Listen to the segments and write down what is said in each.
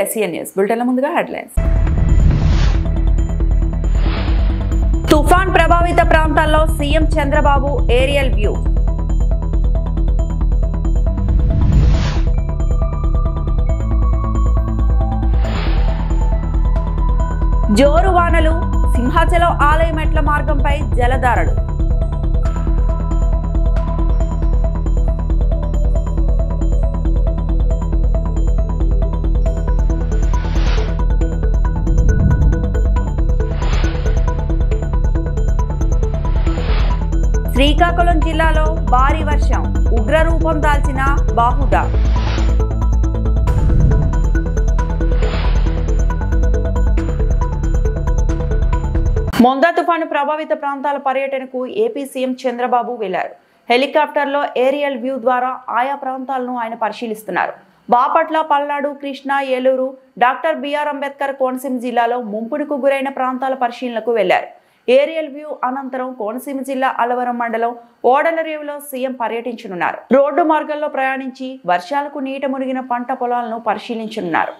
SCN news బులెటిన్ల ముందుగా headlines. తుఫాన్ ప్రభావిత ప్రాంతాల్లో సీఎం చంద్రబాబు ఏరియల్ వ్యూ. జోరు వానలు, సింహాచలం ఆలయ మెట్ల మార్గంపై జలధారలు. శ్రీకాకుళం జిల్లాలో భారీ వర్షం, ఉగ్రరూపం దాల్చిన బాహుదా. మొందా తుఫాను ప్రభావిత ప్రాంతాల పర్యటనకు ఏపీ సీఎం చంద్రబాబు వెళ్లారు. హెలికాప్టర్లో ఏరియల్ వ్యూ ద్వారా ఆయా ప్రాంతాలను ఆయన పరిశీలిస్తున్నారు. బాపట్ల, పల్నాడు, కృష్ణా, ఏలూరు, డాక్టర్ బిఆర్ అంబేద్కర్ కోనసీమ జిల్లాలో ముంపునకు గురైన ప్రాంతాల పరిశీలనకు వెళ్లారు. ఏరియల్ వ్యూ అనంతరం కోనసీమ జిల్లా అలవరం మండలం ఓడలరేవులో సీఎం పర్యటించనున్నారు. రోడ్డు మార్గంలో ప్రయాణించి వర్షాలకు నీట మునిగిన పంట పొలాలను పరిశీలించనున్నారు.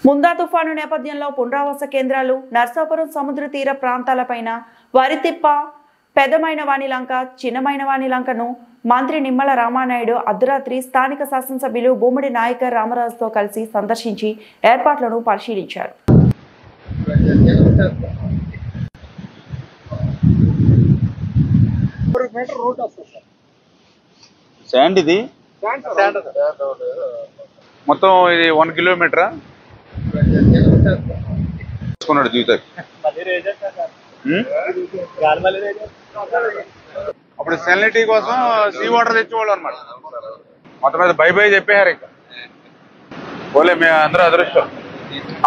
ముందా తుఫాను నేపథ్యంలో పునరావాస కేంద్రాలు, నర్సాపురం సముద్ర తీర ప్రాంతాలపైన వరితిప్ప, పెదమైన వాణిలంక, చిన్నమైన వాణిలంకను మంత్రి నిమ్మల రామానాయుడు అర్ధరాత్రి స్థానిక శాసనసభ్యులు భూమిడి నాయకర్ రామరాజుతో కలిసి సందర్శించి ఏర్పాట్లను పరిశీలించారు. మొత్తం ఇది 1 కిలోమీటరా జీవితం. అప్పుడు సెలినిటీ కోసం సీ వాటర్ తెచ్చేవాళ్ళు అనమాట. మొత్తం మీద బై బై చెప్పారు. ఇంకా పోలే మేము అందరూ అదృష్టం.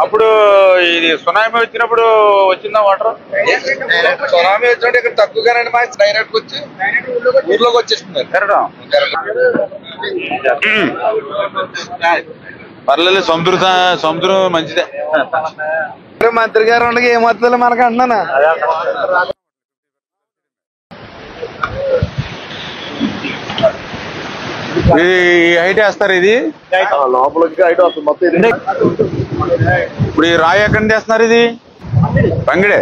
అప్పుడు ఇది సునామీ వచ్చినప్పుడు వచ్చిందా వాటర్? సునామీ వచ్చినట్టు ఇక్కడ తక్కువగానండి, మా డైరెక్ట్ వచ్చి ఊర్లోకి వచ్చేస్తుంది. పర్లేదు, సముద్రం మంచిదే. మంత్రి గారు ఉండగా ఏమవుతుందో మనకు అంటున్నానా. ఈ హైట్ వేస్తారు, ఇది లోపలికి హైట్ వస్తుంది మొత్తం. ఇప్పుడు ఈ రాయి ఎక్కడి నుంచి వేస్తున్నారు? ఇది పంగిడే.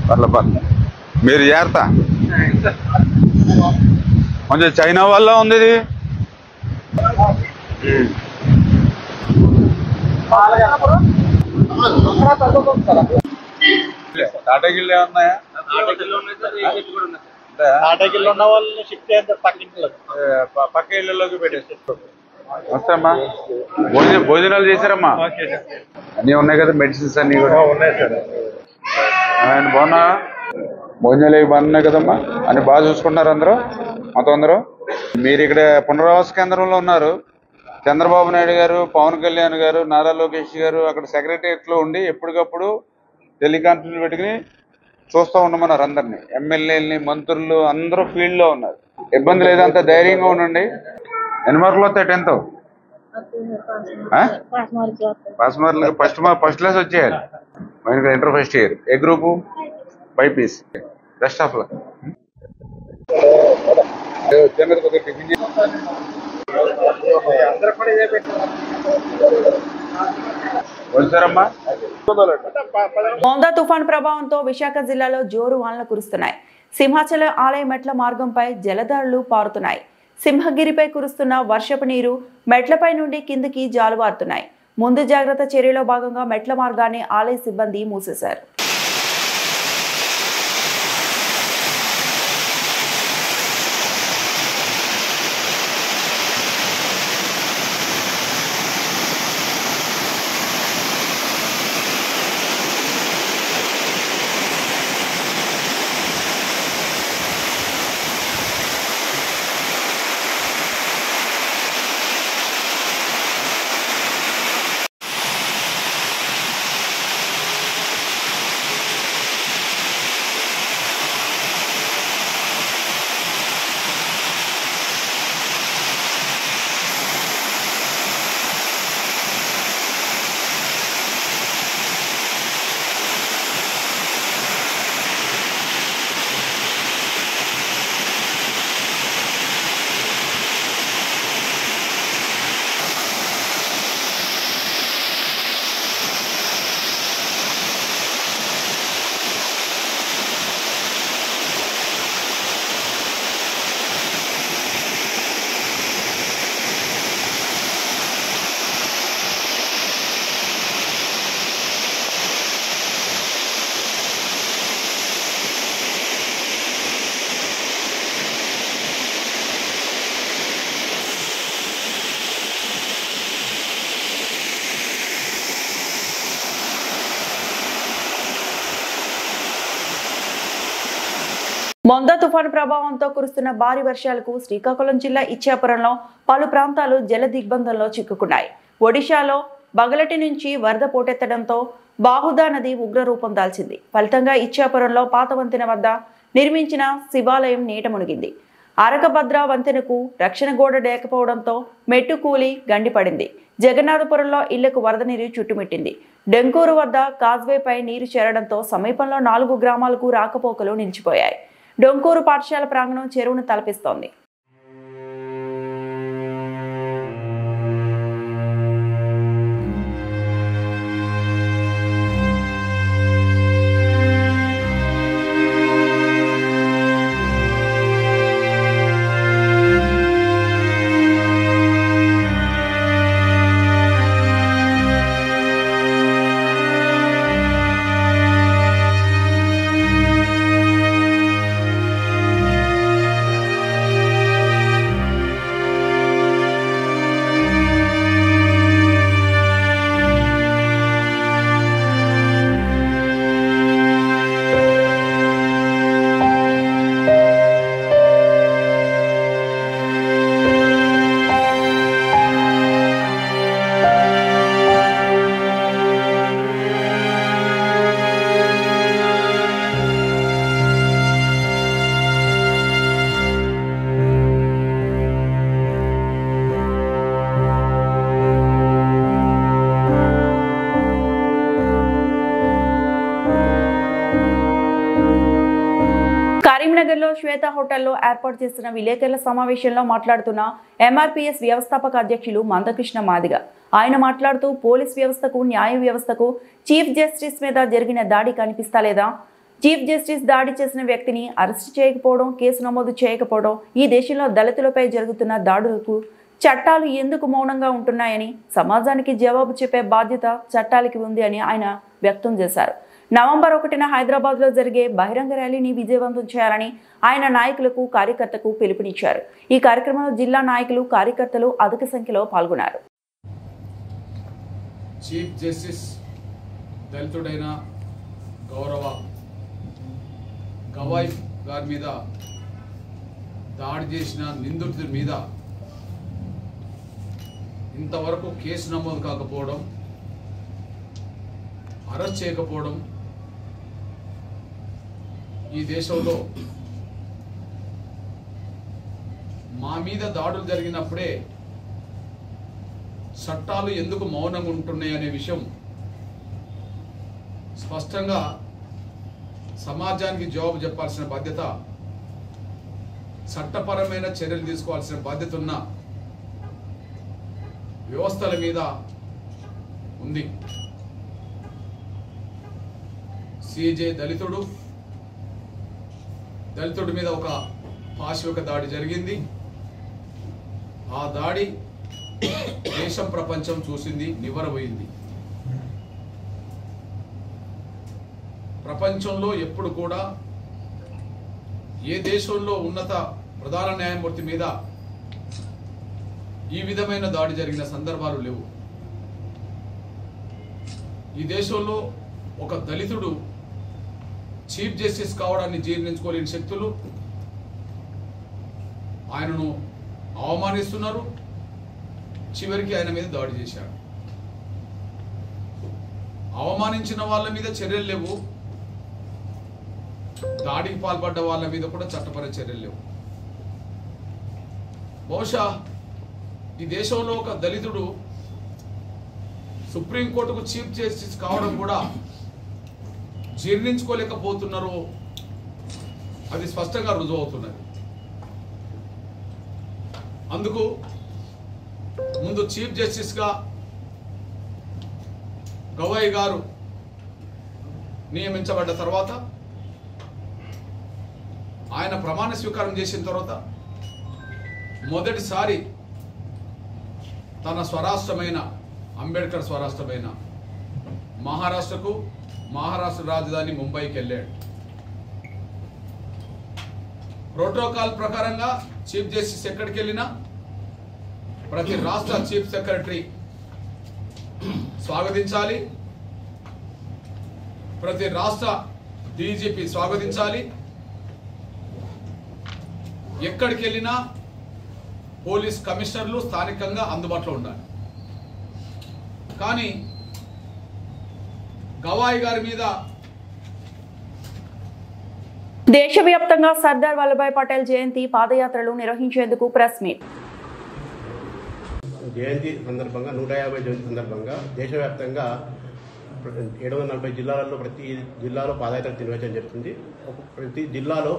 పర్లే మీరు జాగ్రత్త. కొంచెం చైనా వల్ల ఉంది ఇది. తాటాకిళ్ళు ఏమన్నాయా? తాటాకిళ్ళు ఉన్న వాళ్ళు షిఫ్ట్ చేస్తారు పక్క ఇళ్ళలోకి పెట్టేస్తారు. వస్తామ్మా, భోజనాలు చేశారమ్మా? అన్నీ ఉన్నాయి కదా, మెడిసిన్స్ అన్ని కూడా ఉన్నాయి సార్. ఆయన బాగున్నా? భోజనాలు అవి బాగున్నాయి కదమ్మా? అని బాగా చూసుకుంటున్నారు అందరూ, మొత్తం అందరూ. మీరు ఇక్కడ పునరావాస కేంద్రంలో ఉన్నారు. చంద్రబాబు నాయుడు గారు, పవన్ కళ్యాణ్ గారు, నారా లోకేష్ గారు అక్కడ సెక్రటరియట్లో ఉండి ఎప్పటికప్పుడు టెలికాన్ఫరెన్స్ పెట్టుకుని చూస్తూ ఉండమన్నారు అందరినీ. ఎమ్మెల్యేలని, మంత్రులు అందరూ ఫీల్డ్లో ఉన్నారు. ఇబ్బంది లేదంత ధైర్యంగా ఉండండి. ఎన్ని మార్కులు వస్తాయి 10th? పాస్ మార్కులు ఫస్ట్ క్లాస్ వచ్చేయాలి. Inter first year. ఏ group? BiPC. Best of luck. Montha తుఫాను ప్రభావంతో విశాఖ జిల్లాలో జోరు వానలు కురుస్తున్నాయి. సింహాచలం ఆలయ మెట్ల మార్గంపై జలధారలు పారుతున్నాయి. సింహగిరిపై కురుస్తున్న వర్షపు నీరు మెట్లపై నుండి కిందికి జాలువారుతున్నాయి. ముందు జాగ్రత్త చర్యలో భాగంగా మెట్ల మార్గాన్ని ఆలయ సిబ్బంది మూసేశారు. మొందా తుఫాను ప్రభావంతో కురుస్తున్న భారీ వర్షాలకు శ్రీకాకుళం జిల్లా ఇచ్చాపురంలో పలు ప్రాంతాలు జల దిగ్బంధంలో చిక్కుకున్నాయి. ఒడిశాలో బగలటి నుంచి వరద పోటెత్తడంతో బాహుదా నది ఉగ్రరూపం దాల్చింది. ఫలితంగా ఇచ్చాపురంలో పాత వంతెన వద్ద నిర్మించిన శివాలయం నీట మునిగింది. అరకభద్ర వంతెనకు రక్షణ గోడ లేకపోవడంతో మెట్టు కూలి గండిపడింది. జగన్నాథపురంలో ఇళ్లకు వరద నీరు చుట్టుముట్టింది. డెంకూరు వద్ద కాజ్వేపై నీరు చేరడంతో సమీపంలో 4 గ్రామాలకు రాకపోకలు నిలిచిపోయాయి. డొంకూరు పాఠశాల ప్రాంగణం చెరువును తలపిస్తోంది. కరీంనగర్లో శ్వేత హోటల్లో ఏర్పాటు చేసిన విలేకరుల సమావేశంలో మాట్లాడుతున్న ఎంఆర్పీఎస్ వ్యవస్థాపక అధ్యక్షులు మందకృష్ణ మాదిగ. ఆయన మాట్లాడుతూ పోలీస్ వ్యవస్థకు, న్యాయ వ్యవస్థకు చీఫ్ జస్టిస్ మీద జరిగిన దాడి కనిపిస్తలేదా? చీఫ్ జస్టిస్ దాడి చేసిన వ్యక్తిని అరెస్ట్ చేయకపోవడం, కేసు నమోదు చేయకపోవడం, ఈ దేశంలో దళితులపై జరుగుతున్న దాడులకు చట్టాలు ఎందుకు మౌనంగా ఉంటున్నాయని సమాజానికి జవాబు చెప్పే బాధ్యత చట్టాలకి ఉంది అని ఆయన వ్యక్తం చేశారు. నవంబర్ 1న హైదరాబాద్లో జరిగే బహిరంగ ర్యాలీని విజయవంతం చేయాలని ఆయన నాయకులకు, కార్యకర్తలకు పిలుపునిచ్చారు. ఈ కార్యక్రమంలో జిల్లా నాయకులు, కార్యకర్తలు అధిక సంఖ్యలో పాల్గొన్నారు. చీఫ్ జస్టిస్ దళితుడైన గౌరవ గవాయ్ గారి మీద దాడి చేసిన నిందితుడి మీద ఇంతవరకు కేసు నమోదు కాకపోవడం, అరెస్ట్ చేయకపోవడం ఈ దేశంలో మా మీద దాడులు జరిగినప్పుడే చట్టాలు ఎందుకు మౌనంగా ఉంటున్నాయి అనే విషయం స్పష్టంగా సమాజానికి జవాబు చెప్పాల్సిన బాధ్యత, చట్టపరమైన చర్యలు తీసుకోవాల్సిన బాధ్యత ఉన్న వ్యవస్థల మీద ఉంది. సిజే దళితుడి మీద ఒక పాశవిక దాడి జరిగింది. ఆ దాడి దేశం ప్రపంచం చూసింది, నివ్వరపోయింది. ప్రపంచంలో ఎప్పుడు కూడా ఏ దేశంలో ఉన్నత ప్రధాన న్యాయమూర్తి మీద ఈ విధమైన దాడి జరిగిన సందర్భాలు లేవు. ఈ దేశంలో ఒక దళితుడు చీఫ్ జస్టిస్ కావడాన్ని జీర్ణించుకోలేని శక్తులు ఆయనను అవమానిస్తున్నారు. చివరికి ఆయన మీద దాడి చేశాడు. అవమానించిన వాళ్ళ మీద చర్యలు లేవు, దాడికి పాల్పడ్డ వాళ్ళ మీద కూడా చట్టపర చర్యలు లేవు. బహుశా ఈ దేశంలో ఒక దళితుడు సుప్రీంకోర్టుకు చీఫ్ జస్టిస్ కావడం కూడా జీర్ణించుకోలేకపోతున్నారు. అది స్పష్టంగా రుజువు అవుతున్నది. అందుకు ముందు చీఫ్ జస్టిస్గా గవాయి గారు నియమించబడ్డ తర్వాత, ఆయన ప్రమాణ స్వీకారం చేసిన తర్వాత మొదటిసారి తన స్వరాష్ట్రమైన అంబేద్కర్ స్వరాష్ట్రమైన మహారాష్ట్రకు, మహారాష్ట్ర రాజధాని ముంబైకి వెళ్ళాడు. ప్రోటోకాల్ ప్రకారంగా చీఫ్ జస్టిస్ ఎక్కడికి వెళ్ళినా ప్రతి రాష్ట్ర చీఫ్ సెక్రటరీ స్వాగతించాలి, ప్రతి రాష్ట్ర డీజీపీ స్వాగతించాలి, ఎక్కడికి వెళ్ళినా పోలీస్ కమిషనర్లు స్థానికంగా అందుబాటులో ఉండాలి. కానీ గవాయి గారి మీద దేశవ్యాప్తంగా సర్దార్ వల్లభాయ్ పటేల్ జయంతి పాదయాత్రలు నిర్వహించేందుకు ప్రెస్ మీట్. జయంతి సందర్భంగా 150 జయంతి సందర్భంగా దేశవ్యాప్తంగా 740 జిల్లాలలో ప్రతి జిల్లాలో పాదయాత్ర నిర్వహించడం జరుగుతుంది. ప్రతి జిల్లాలో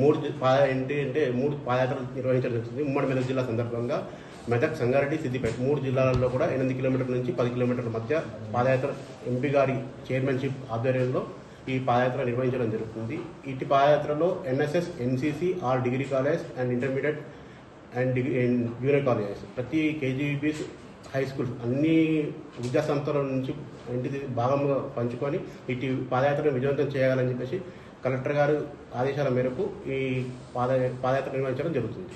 మూడు పాదయాత్రలు నిర్వహించడం జరుగుతుంది. ఉమ్మడి మెదక్ జిల్లా సందర్భంగా మెదక్, సంగారెడ్డి, సిద్దిపేట 3 జిల్లాలలో కూడా 8 కిలోమీటర్ల నుంచి 10 కిలోమీటర్ల మధ్య పాదయాత్ర ఎంపీ గారి చైర్మన్షిప్ ఆధ్వర్యంలో ఈ పాదయాత్ర నిర్వహించడం జరుగుతుంది. ఇటు పాదయాత్రలో NSS, NCC, all degree college and intermediate and junior colleges, ప్రతి కేజీబీస్, హై స్కూల్స్ అన్ని విద్యా సంస్థల నుంచి ఇంటికి భాగంగా పంచుకొని ఇటు పాదయాత్రను విజయవంతం చేయాలని చెప్పేసి కలెక్టర్ గారు ఆదేశాల మేరకు ఈ పాదయాత్ర నిర్వహించడం జరుగుతుంది.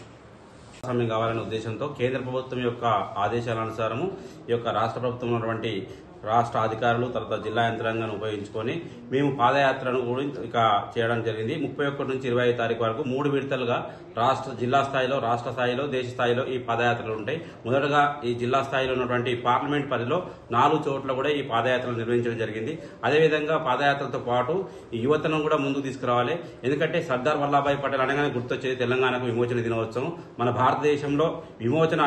సమయం కావాలనే ఉద్దేశంతో కేంద్ర ప్రభుత్వం యొక్క ఆదేశాల అనుసారము ఈ యొక్క రాష్ట్ర ప్రభుత్వం ఉన్నటువంటి రాష్ట్ర అధికారులు, తర్వాత జిల్లా యంత్రాంగాన్ని ఉపయోగించుకొని మేము పాదయాత్రను కూడా ఇక చేయడం జరిగింది. 31 నుంచి 25 తారీఖు వరకు 3 విడతలుగా జిల్లా స్థాయిలో, రాష్ట్ర స్థాయిలో, దేశ స్థాయిలో ఈ పాదయాత్రలు ఉంటాయి. మొదటగా ఈ జిల్లా స్థాయిలో ఉన్నటువంటి పార్లమెంట్ పరిధిలో 4 చోట్ల కూడా ఈ పాదయాత్రలు నిర్వహించడం జరిగింది. అదేవిధంగా పాదయాత్రతో పాటు ఈ యువతను కూడా ముందుకు తీసుకురావాలి. ఎందుకంటే సర్దార్ వల్లభాయ్ పటేల్ అనగానే గుర్తొచ్చేది తెలంగాణకు విమోచన దినోత్సవం. మన భారతదేశంలో విమోచన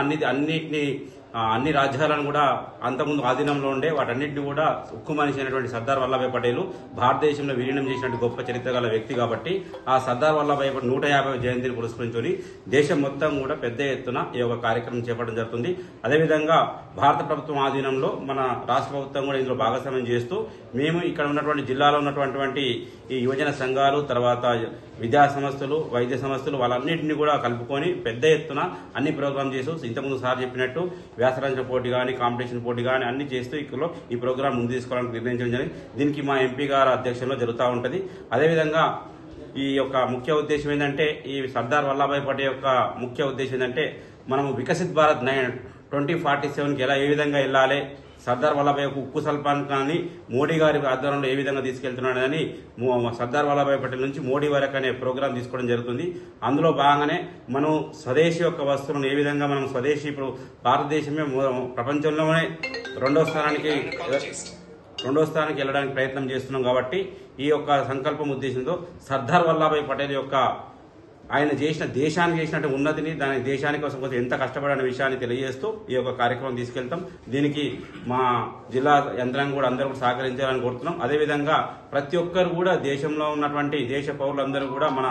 అన్ని రాజ్యాలను కూడా అంతకుముందు ఆధీనంలో ఉండే వాటన్నింటినీ కూడా ఉక్కు మనిషి అయినటువంటి సర్దార్ వల్లభాయ్ పటేల్ భారతదేశంలో విలీనం చేసినటువంటి గొప్ప చరిత్ర గల వ్యక్తి కాబట్టి ఆ సర్దార్ వల్లభాయ్ పటేల్ 150వ జయంతిని పురస్కరించుకొని దేశం మొత్తం కూడా పెద్ద ఎత్తున ఈ యొక్క కార్యక్రమం చేపట్టడం జరుగుతుంది. అదేవిధంగా భారత ప్రభుత్వం ఆధీనంలో మన రాష్ట్ర ప్రభుత్వం కూడా ఇందులో భాగస్వామ్యం చేస్తూ మేము ఇక్కడ ఉన్నటువంటి జిల్లాలో ఉన్నటువంటి ఈ యువజన సంఘాలు, తర్వాత విద్యా సంస్థలు, వైద్య సంస్థలు వాళ్ళన్నింటినీ కూడా కలుపుకొని పెద్ద ఎత్తున అన్ని ప్రోగ్రాం చేస్తూ ఇంతకుముందు సార్ చెప్పినట్టు వ్యాసరంజన పోటీ కానీ, కాంపిటీషన్ పోటీ కానీ అన్ని చేస్తూ ఇక్కడ ఈ ప్రోగ్రాం ముందు తీసుకోవడానికి నిర్ణయించడం జరిగింది. దీనికి మా ఎంపీ గారి అధ్యక్షంలో జరుగుతూ ఉంటుంది. అదేవిధంగా ఈ యొక్క ముఖ్య ఉద్దేశం ఏంటంటే, ఈ సర్దార్ వల్లభాయ్ పటేల్ యొక్క ముఖ్య ఉద్దేశం ఏంటంటే మనము వికసిత్ భారత్ 2047కి ఏ విధంగా వెళ్ళాలి, సర్దార్ వల్లభాయ్ ఉక్కు సల్పాన్ని మోడీ గారి ఆధ్వర్యంలో ఏ విధంగా తీసుకెళ్తున్నాడని సర్దార్ వల్లభాయ్ పటేల్ నుంచి మోడీ వరకు అనే ప్రోగ్రాం తీసుకోవడం జరుగుతుంది. అందులో భాగంగానే మనం స్వదేశీ యొక్క వస్తువులను ఏ విధంగా మనం స్వదేశీ, ఇప్పుడు భారతదేశమే ప్రపంచంలోనే రెండో స్థానానికి వెళ్ళడానికి ప్రయత్నం చేస్తున్నాం. కాబట్టి ఈ యొక్క సంకల్పం ఉద్దేశంతో సర్దార్ వల్లభాయ్ పటేల్ యొక్క ఆయన దేశానికి చేసినట్టు ఉన్నతిని, దాని దేశానికి కోసం ఎంత కష్టపడిన విషయాన్ని తెలియజేస్తూ ఈ యొక్క కార్యక్రమం తీసుకెళ్తాం. దీనికి మా జిల్లా యంత్రాంగం కూడా అందరూ కూడా సహకరించాలని కోరుతున్నాం. అదేవిధంగా ప్రతి ఒక్కరు కూడా దేశంలో ఉన్నటువంటి దేశ పౌరులందరూ కూడా మన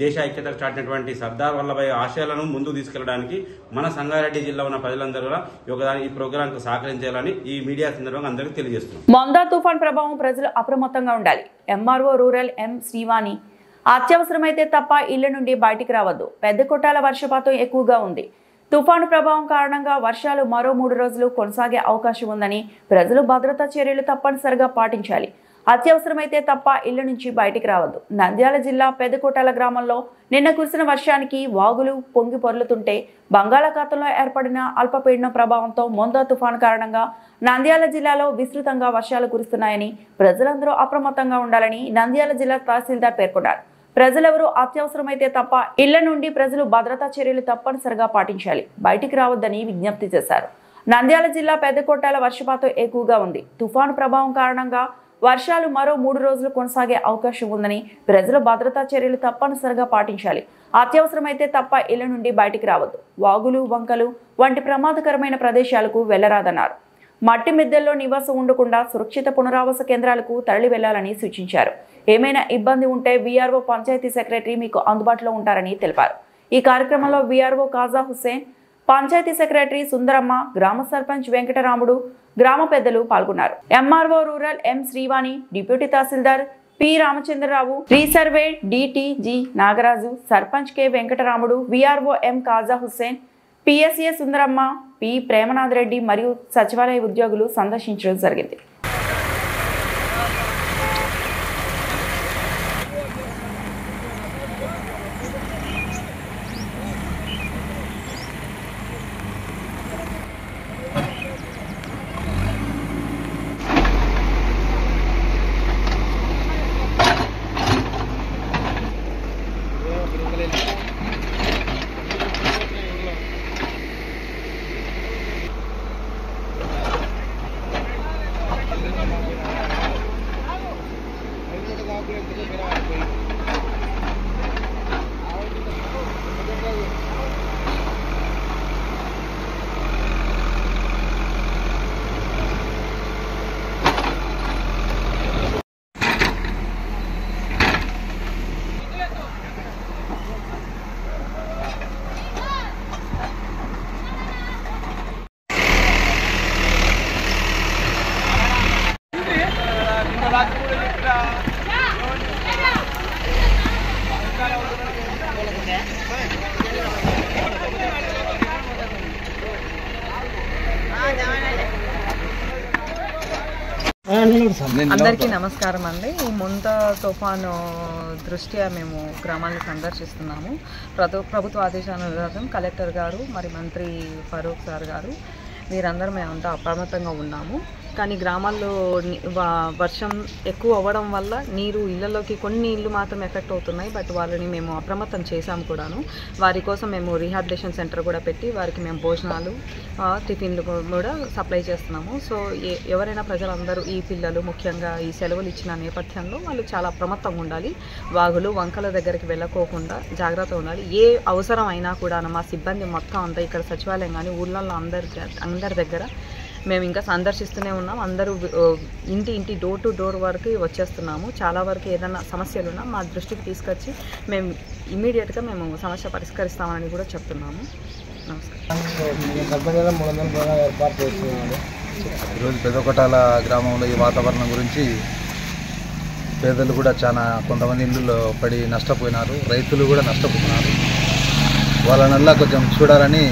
దేశ ఐక్యత చాటినటువంటి సర్దార్ వల్లభాయ్ ఆశయాలను ముందుకు తీసుకెళ్లడానికి మన సంగారెడ్డి జిల్లా ఉన్న ప్రజలందరూ కూడా ఈ ప్రోగ్రాంకు సహకరించాలని ఈ మీడియా సందర్భంగా అందరికీ తెలియజేస్తున్నాం. మందా తుఫాన్ ప్రభావం ప్రజలు అప్రమత్తంగా ఉండాలి. MRO rural M Srivani. అత్యవసరమైతే తప్ప ఇళ్ల నుండి బయటికి రావద్దు. పెద్ద కొట్టాల వర్షపాతం ఎక్కువగా ఉంది. తుఫాను ప్రభావం కారణంగా వర్షాలు మరో 3 రోజులు కొనసాగే అవకాశం ఉందని ప్రజలు భద్రతా చర్యలు తప్పనిసరిగా పాటించాలి. అత్యవసరమైతే తప్ప ఇళ్ల నుంచి బయటికి రావద్దు. నంద్యాల జిల్లా పెదకోటాల గ్రామంలో నిన్న కురిసిన వర్షానికి వాగులు పొంగి పొర్లుతుంటే బంగాళాఖాతంలో ఏర్పడిన అల్పపీడనం ప్రభావంతో మొందా తుఫాను కారణంగా నంద్యాల జిల్లాలో విస్తృతంగా వర్షాలు కురుస్తున్నాయని ప్రజలందరూ అప్రమత్తంగా ఉండాలని నంద్యాల జిల్లా తహసీల్దార్ పేర్కొన్నారు. ప్రజలెవరూ అత్యవసరమైతే తప్ప ఇళ్ల నుండి ప్రజలు భద్రతా చర్యలు తప్పనిసరిగా పాటించాలి, బయటికి రావద్దని విజ్ఞప్తి చేశారు. నంద్యాల జిల్లా పెద్దకొట్టాల వర్షపాతం ఎక్కువగా ఉంది. తుఫాను ప్రభావం కారణంగా వర్షాలు మరో 3 రోజులు కొనసాగే అవకాశం ఉందని ప్రజలు భద్రతా చర్యలు తప్పనిసరిగా పాటించాలి. అత్యవసరమైతే తప్ప ఇళ్ల నుండి బయటికి రావద్దు. వాగులు వంకలు వంటి ప్రమాదకరమైన ప్రదేశాలకు వెళ్లరాదన్నారు. మట్టి మిద్దెల్లో నివాసం ఉండకుండా సురక్షిత పునరావాస కేంద్రాలకు తరలి వెళ్లాలని సూచించారు. ఏమైనా ఇబ్బంది ఉంటే వీఆర్ఓ పంచాయతీ సెక్రటరీ మీకు అందుబాటులో ఉంటారని తెలిపారు. ఈ కార్యక్రమంలో వీఆర్ఓ కాజా హుస్సేన్, పంచాయతీ సెక్రటరీ సుందరమ్మ, గ్రామ సర్పంచ్ వెంకటరాముడు, గ్రామ పెద్దలు పాల్గొన్నారు. MRO rural M Srivani, deputy tahsildar P Ramachandrarao, resurvey డిటిజి Nagaraju, sarpanch K Venkataramudu, VRO M Kaja Hussain, PSA Sundaramma, P Premnath Reddy మరియు సచివాలయ ఉద్యోగులు సందర్శించడం జరిగింది. అందరికీ నమస్కారం అండి. ఈ మొంతా తుఫాను దృష్ట్యా మేము గ్రామాన్ని సందర్శిస్తున్నాము. ప్రభుత్వ ఆదేశానుసారం కలెక్టర్ గారు మరి మంత్రి ఫరూక్ సార్ గారు వీరందరూ మేమంతా అప్రమత్తంగా ఉన్నాము. కానీ గ్రామాల్లో వర్షం ఎక్కువ అవ్వడం వల్ల నీరు ఇళ్లలోకి కొన్ని ఇళ్ళు మాత్రం ఎఫెక్ట్ అవుతున్నాయి. బట్ వాళ్ళని మేము అప్రమత్తం చేశాము కూడాను. వారి కోసం మేము రీహాబిలిటేషన్ సెంటర్ కూడా పెట్టి వారికి మేము భోజనాలు టిఫిన్లు కూడా సప్లై చేస్తున్నాము. సో ఎవరైనా ప్రజలందరూ ఈ పిల్లలు ముఖ్యంగా ఈ సెలవులు ఇచ్చిన నేపథ్యంలో వాళ్ళు చాలా అప్రమత్తంగా ఉండాలి. వాగులు వంకల దగ్గరికి వెళ్ళకోకుండా జాగ్రత్తగా ఉండాలి. ఏ అవసరం అయినా కూడా మా సిబ్బంది మొత్తం అంతా ఇక్కడ సచివాలయం కానీ ఊళ్ళల్లో అందరి దగ్గర మేము ఇంకా సందర్శిస్తూనే ఉన్నాం. అందరూ ఇంటి డోర్ టు డోర్ వరకు వచ్చేస్తున్నాము. చాలా వరకు ఏదైనా సమస్యలు ఉన్నా మా దృష్టికి తీసుకొచ్చి మేము ఇమీడియట్గా మేము సమస్య పరిష్కరిస్తామని కూడా చెప్తున్నాము. ఈరోజు పెదకొటాల గ్రామంలో ఈ వాతావరణం గురించి పేదలు కూడా చాలా కొంతమంది ఇళ్ళల్లో పడి నష్టపోయినారు. రైతులు కూడా నష్టపోతున్నారు. వాళ్ళనల్లా కొంచెం చూడాలని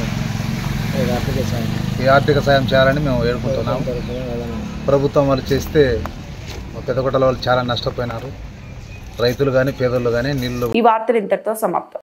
ఈ ఆర్థిక సాయం చేయాలని మేము వేడుకుంటున్నాము. ప్రభుత్వం వాళ్ళు చేస్తే పెదకొటాల వాళ్ళు చాలా నష్టపోయినారు. రైతులు కానీ పేదలు కానీ నీళ్ళు. ఈ వార్తలు ఇంతటితో సమాప్తం.